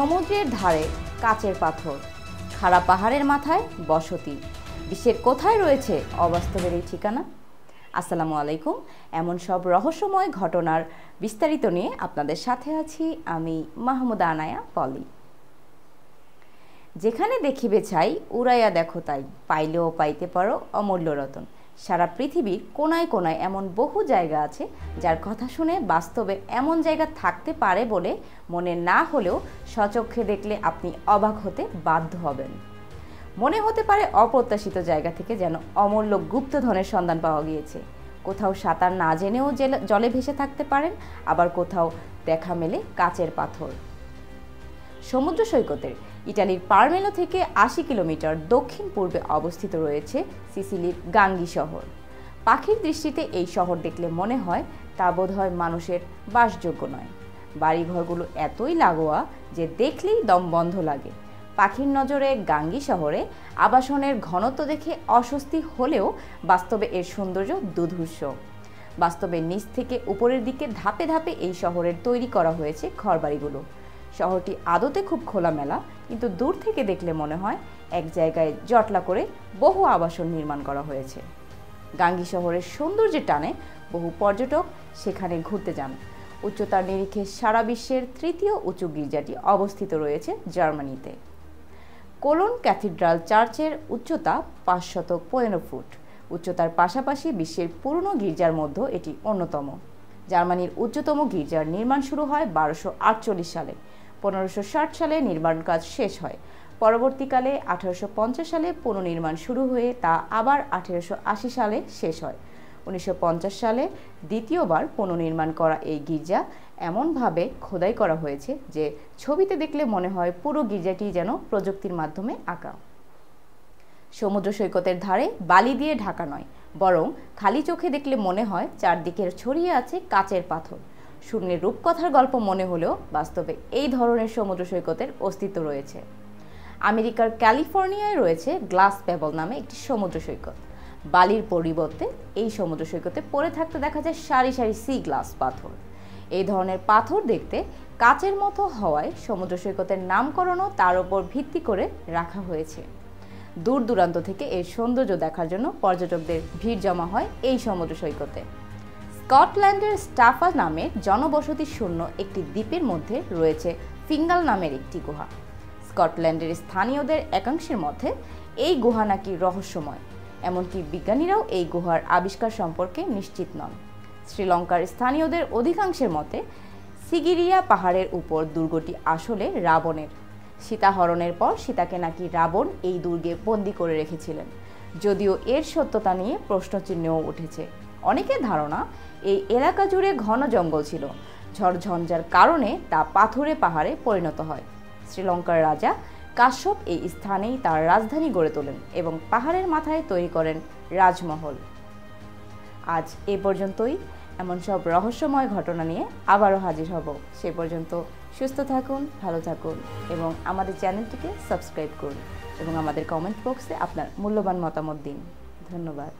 সমুদ্রের ধারে কাচের পাথর, খাড়া পাহাড়ের মাথায় বসতি, বিশ্বের কোথায় রয়েছে অবাস্তবের এই ঠিকানা? আসসালামু আলাইকুম। এমন সব রহস্যময় ঘটনার বিস্তারিত নিয়ে আপনাদের সাথে আছি আমি মাহমুদা আনায়া পলি। যেখানে দেখিবে ছাই উড়াইয়া দেখো তাই, পাইলেও পাইতে পারো অমূল্য রতন। সারা পৃথিবীর কোনায় কোনায় এমন বহু জায়গা আছে যার কথা শুনে বাস্তবে এমন জায়গা থাকতে পারে বলে মনে না হলেও স্বচক্ষে দেখলে আপনি অবাক হতে বাধ্য হবেন। মনে হতে পারে অপ্রত্যাশিত জায়গা থেকে যেন অমূল্য গুপ্তধনের সন্ধান পাওয়া গিয়েছে। কোথাও সাঁতার না জেনেও জলে ভেসে থাকতে পারেন, আবার কোথাও দেখা মেলে কাচের পাথর। সমুদ্র সৈকতের ইটালির পারমেলো থেকে ৮০ কিলোমিটার দক্ষিণ পূর্বে অবস্থিত রয়েছে সিসিলির গাঙ্গি শহর। পাখির দৃষ্টিতে এই শহর দেখলে মনে হয় তা বোধহয় মানুষের বাসযোগ্য নয়। বাড়িঘরগুলো এতই লাগোয়া যে দেখলেই দম বন্ধ লাগে। পাখির নজরে গাঙ্গি শহরে আবাসনের ঘনত্ব দেখে অস্বস্তি হলেও বাস্তবে এর সৌন্দর্য দুধূর্ষ। বাস্তবে নিচ থেকে উপরের দিকে ধাপে ধাপে এই শহরের তৈরি করা হয়েছে ঘরবাড়িগুলো। শহরটি আদতে খুব খোলামেলা, কিন্তু দূর থেকে দেখলে মনে হয় এক জায়গায় জটলা করে বহু আবাসন নির্মাণ করা হয়েছে। গাঙ্গি শহরের সৌন্দর্যের টানে বহু পর্যটক সেখানে ঘুরতে যান। উচ্চতার নিরিখে সারা বিশ্বের তৃতীয় উঁচু গির্জাটি অবস্থিত রয়েছে জার্মানিতে। কোলন ক্যাথিড্রাল চার্চের উচ্চতা ৫১৫ ফুট। উচ্চতার পাশাপাশি বিশ্বের পুরনো গির্জার মধ্যে এটি অন্যতম। জার্মানির উচ্চতম গির্জার নির্মাণ শুরু হয় ১২৪৮ সালে। ১৫৬০ সালে নির্মাণ কাজ শেষ হয়। পরবর্তীকালে ১৮৫০ সালে পুনর্নির্মাণ শুরু হয়ে তা আবার ১৮৮০ সালে শেষ হয়। ১৯৫০ সালে দ্বিতীয়বার পুনর্নির্মাণ করা এই গির্জা এমনভাবে খোদাই করা হয়েছে যে ছবিতে দেখলে মনে হয় পুরো গির্জাটি যেন প্রযুক্তির মাধ্যমে আঁকা। সমুদ্র সৈকতের ধারে বালি দিয়ে ঢাকা নয়, বরং খালি চোখে দেখলে মনে হয় চারদিকে ছড়িয়ে আছে কাচের পাথর। শুনলে রূপকথার গল্প মনে হলেও বাস্তবে এই ধরনের সমুদ্র সৈকতের অস্তিত্ব রয়েছে। আমেরিকার ক্যালিফোর্নিয়ায় রয়েছে গ্লাস পেবল নামে একটি সমুদ্র সৈকত। বালির পরিবর্তে এই সমুদ্র সৈকতে পড়ে থাকতে দেখা যায় সারি সারি সি গ্লাস পাথর। এই ধরনের পাথর দেখতে কাচের মতো হওয়ায় সমুদ্র সৈকতের নামকরণও তার উপর ভিত্তি করে রাখা হয়েছে। দূর দূরান্ত থেকে এর সৌন্দর্য দেখার জন্য পর্যটকদের ভিড় জমা হয় এই সমুদ্র সৈকতে। স্কটল্যান্ডের স্টাফা নামে জনবসতি শূন্য একটি দ্বীপের মধ্যে রয়েছে ফিঙ্গাল নামের একটি গুহা। স্কটল্যান্ডের স্থানীয়দের একাংশের মধ্যে এই গুহা নাকি রহস্যময়। এমনকি বিজ্ঞানীরাও এই গুহার আবিষ্কার সম্পর্কে নিশ্চিত নন। শ্রীলঙ্কার স্থানীয়দের অধিকাংশের মতে সিগিরিয়া পাহাড়ের উপর দুর্গটি আসলে রাবণের। সীতাহরণের পর সীতাকে নাকি রাবণ এই দুর্গে বন্দী করে রেখেছিলেন, যদিও এর সত্যতা নিয়ে প্রশ্নচিহ্নও উঠেছে। অনেকের ধারণা এই এলাকা জুড়ে ঘন জঙ্গল ছিল, ঝড়ঝঞ্ঝার কারণে তা পাথুরে পাহাড়ে পরিণত হয়। শ্রীলঙ্কার রাজা কাশ্যপ এই স্থানেই তার রাজধানী গড়ে তোলেন এবং পাহাড়ের মাথায় তৈরি করেন রাজমহল। আজ এ পর্যন্তই। এমন সব রহস্যময় ঘটনা নিয়ে আবারও হাজির হব। সে পর্যন্ত সুস্থ থাকুন, ভালো থাকুন এবং আমাদের চ্যানেলটিকে সাবস্ক্রাইব করুন এবং আমাদের কমেন্ট বক্সে আপনার মূল্যবান মতামত দিন। ধন্যবাদ।